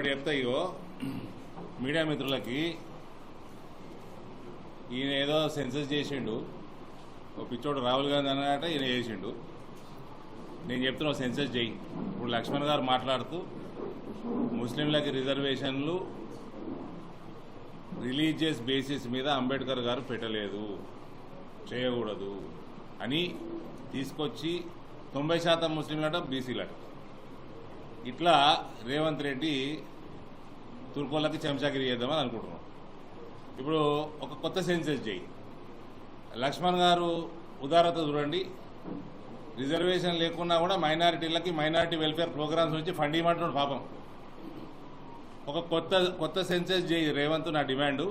చెప్తా ఇగో మీడియా మిత్రులకి ఈయన ఏదో సెన్సస్ చేసిండు ఓ పిచ్చోడు రాహుల్ గాంధీ అన్నట ఈయన చేసిండు నేను చెప్తున్నా సెన్సస్ చేయి ఇప్పుడు లక్ష్మణ్ గారు మాట్లాడుతూ ముస్లింలకి రిజర్వేషన్లు రిలీజియస్ బేసిస్ మీద అంబేద్కర్ గారు పెట్టలేదు చేయకూడదు అని తీసుకొచ్చి 90% ముస్లింలట బీసీలట ఇట్లా రేవంత్ రెడ్డి తుర్కోళ్ళకి చెంచాగిరి చేద్దామని అనుకుంటున్నాం. ఇప్పుడు ఒక కొత్త సెన్సెస్ చేయి లక్ష్మణ్ గారు ఉదారత చూడండి. రిజర్వేషన్ లేకున్నా కూడా మైనారిటీలకి మైనారిటీ వెల్ఫేర్ ప్రోగ్రామ్స్ నుంచి ఫండ్ ఇవ్వమంటున్నాడు పాపం. ఒక కొత్త సెన్సెస్ చేయి రేవంత్. నా డిమాండు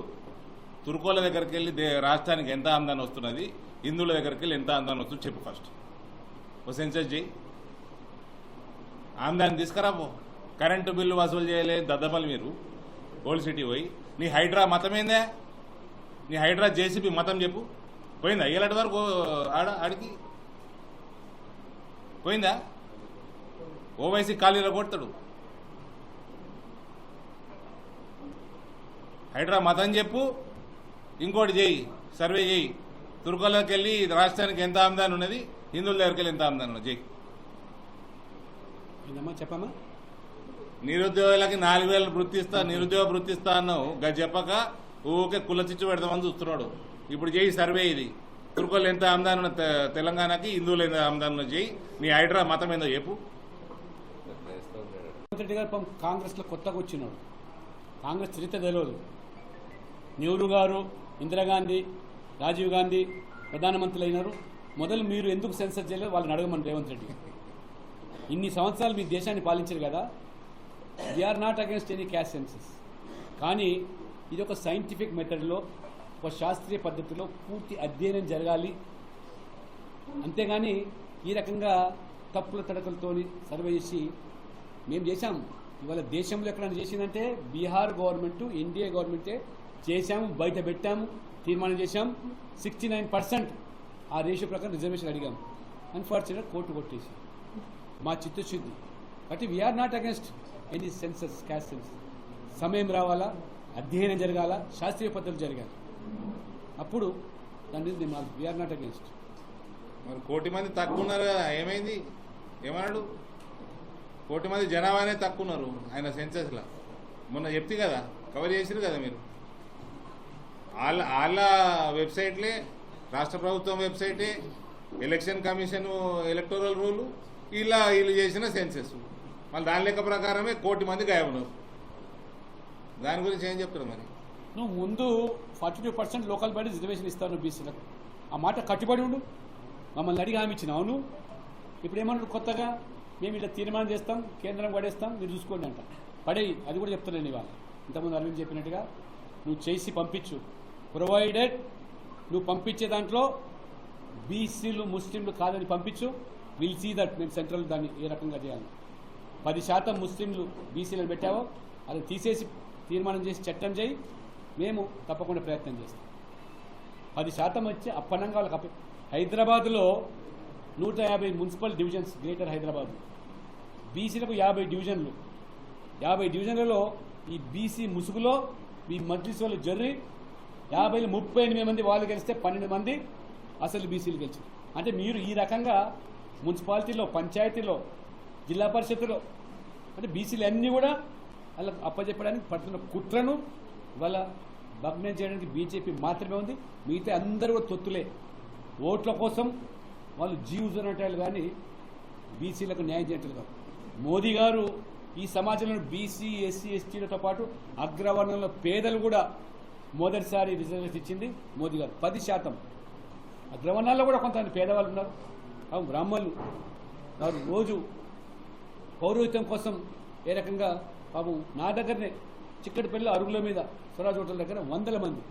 తుర్కోల దగ్గరికి వెళ్ళి రాష్ట్రానికి ఎంత ఆమ్దాన్ని వస్తున్నది, హిందువుల దగ్గరికి వెళ్ళి ఎంత ఆమ్దాన్ని వస్తుంది చెప్పు. ఫస్ట్ ఒక సెన్సెస్ చేయి, ఆమ్దాన్ని తీసుకురాపో. కరెంటు బిల్లు వసూలు చేయలేదు దద్దమల్లి మీరు ఓల్డ్ సిటీ పోయి. నీ హైడ్రా మతమేందా? నీ హైడ్రా జేసీబీ మతం చెప్పు. పోయిందా ఇలాంటి వరకు ఆడికి పోయిందా? ఓవైసీ ఖాళీలో కొడతాడు. హైడ్రా మతం చెప్పు, ఇంకోటి చేయి, సర్వే చేయి. తుర్కోలోకి వెళ్ళి రాష్ట్రానికి ఎంత ఆమ్దాని ఉన్నది, హిందువుల దగ్గరికి వెళ్ళి ఎంత ఆమ్దాని ఉన్నది చేయి. చెప్పమ్మా. నిరుద్యోగులకి 4,000 వృత్తిస్తా, నిరుద్యోగ వృత్తిస్తా అన్నావు. చెప్పక ఊకే కులచిచ్చు పెడదామని చూస్తున్నాడు. ఇప్పుడు చేయి సర్వే. ఇది తుర్కోలు ఎంత ఆమ్దాని ఉన్న తెలంగాణకి, హిందువులు ఎంత ఆమ్దాని ఉన్న చేయి. నీ హైడ్రా మతం ఏందో చెప్పు. రేవంత్ రెడ్డి గారు కాంగ్రెస్లో కొత్తగా వచ్చినాడు. కాంగ్రెస్ చరిత్ర తెలియదు. నెహ్రూ గారు, ఇందిరాగాంధీ, రాజీవ్ గాంధీ ప్రధానమంత్రులు అయినారు. మొదలు మీరు ఎందుకు సెన్సస్ చేయలేదు వాళ్ళని అడగమని రేవంత్ రెడ్డి. ఇన్ని సంవత్సరాలు మీ దేశాన్ని పాలించారు కదా. We're not against any caste census. కానీ ఇది ఒక సైంటిఫిక్ మెథడ్లో, ఒక శాస్త్రీయ పద్ధతిలో పూర్తి అధ్యయనం జరగాలి. అంతేగాని ఈ రకంగా తప్పుల తడకలతో సర్వే చేసి మేము చేశాము. ఇవాళ దేశంలో ఎక్కడైనా చేసిందంటే బీహార్ గవర్నమెంట్, ఎన్డీఏ గవర్నమెంటే చేశాము, బయట పెట్టాము, తీర్మానం చేశాము. 69% ఆ రేషియో ప్రకారం రిజర్వేషన్ అడిగాము. అన్ఫార్చునేట్ కోర్టు కొట్టేసి మా చిత్తశుద్ధి. కాబట్టి we're not against any census, caste census. సమయం రావాలా, అధ్యయనం జరగాల, శాస్త్రీయ పద్ధతులు జరగాలి. అప్పుడు దాని మీద వీఆర్ నాట్ అగేన్స్ట్. మరి 1 కోటి మంది తక్కువ ఉన్నారు కదా, ఏమైంది? ఏమన్నాడు? 1 కోటి మంది జనాభానే తక్కువ ఉన్నారు ఆయన సెన్సెస్లో. మొన్న చెప్తే కదా, కవర్ చేసిరు కదా మీరు. వాళ్ళ వెబ్సైట్లే, రాష్ట్ర ప్రభుత్వం వెబ్సైటే, ఎలక్షన్ కమిషన్ ఎలక్టోరల్ రూలు, వీళ్ళు చేసిన సెన్సెస్. మళ్ళీ దాని లెక్క ప్రకారమే 1 కోటి మంది గాయబన్నారు. దాని గురించి ఏం చెప్తారు మరి? నువ్వు ముందు 42% లోకల్ బాడీ రిజర్వేషన్ ఇస్తాను బీసీలకు. ఆ మాట కట్టుబడి ఉండు. మమ్మల్ని అడిగి హామీ ఇచ్చిన. అవును, ఇప్పుడు ఏమన్నాడు కొత్తగా, మేము ఇలా తీర్మానం చేస్తాం, కేంద్రం పడేస్తాం, మీరు చూసుకోండి అంట. పడేయి, అది కూడా చెప్తున్నాను ఇవాళ. ఇంతకుముందు అరవింద్ చెప్పినట్టుగా నువ్వు చేసి పంపించు. ప్రొవైడెడ్ నువ్వు పంపించే దాంట్లో బీసీలు ముస్లింలు కాదని పంపించు. విల్ సీ దట్ మేము సెంట్రల్ దాన్ని ఏ రకంగా చేయాలి. 10% ముస్లింలు బీసీలను పెట్టావో అది తీసేసి తీర్మానం చేసి చట్టం చేయి. మేము తప్పకుండా ప్రయత్నం చేస్తాం. 10% వచ్చి అప్పనంగా వాళ్ళకి హైదరాబాద్లో 150 మున్సిపల్ డివిజన్స్, గ్రేటర్ హైదరాబాద్. బీసీలకు 50 డివిజన్లు. 50 డివిజన్లలో ఈ బీసీ ముసుగులో ఈ మజ్లిస్ వాళ్ళు జర్రి 50లో 38 మంది వాళ్ళు గెలిస్తే 12 మంది అసలు బీసీలు గెలిచారు. అంటే మీరు ఈ రకంగా మున్సిపాలిటీలో, పంచాయతీలో, జిల్లా పరిషత్తులో అంటే బీసీలు అన్నీ కూడా వాళ్ళకు అప్పచెప్పడానికి పడుతున్న కుట్రను వాళ్ళ భగ్నం చేయడానికి బీజేపీ మాత్రమే ఉంది. మిగతా అందరూ కూడా తొత్తులే. ఓట్ల కోసం వాళ్ళు జీవుతున్నట్టు కానీ బీసీలకు న్యాయం చేయటం కాదు. మోదీ గారు ఈ సమాజంలో బీసీ, ఎస్సీ, ఎస్టీలతో పాటు అగ్రవర్ణంలో పేదలు కూడా మొదటిసారి రిజర్వేషన్ ఇచ్చింది మోదీ గారు. 10%. అగ్రవర్ణాల్లో కూడా కొంతమంది పేదవాళ్ళు ఉన్నారు. బ్రాహ్మణులు వారు రోజు పౌరోహిత్యం కోసం ఏ రకంగా పాపం నా దగ్గరనే చిక్కటిపల్లి అరుగుల మీద స్వరాజ్ హోటల్ దగ్గర 100 మంది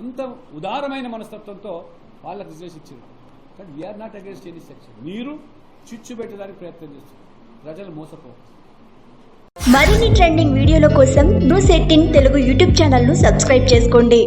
అంత ఉదారమైన మనస్తత్వంతో వాళ్ళకి రిజర్వేషన్ ఇచ్చారు. కానీ we're not against any section. మీరు చిచ్చు పెట్టడానికి ప్రయత్నం చేస్తారు. ప్రజలు మోసపోవాలి. మరిన్ని ట్రెండింగ్ వీడియోల కోసం న్యూస్ 18 తెలుగు యూట్యూబ్ ఛానల్ను సబ్స్క్రైబ్ చేసుకోండి.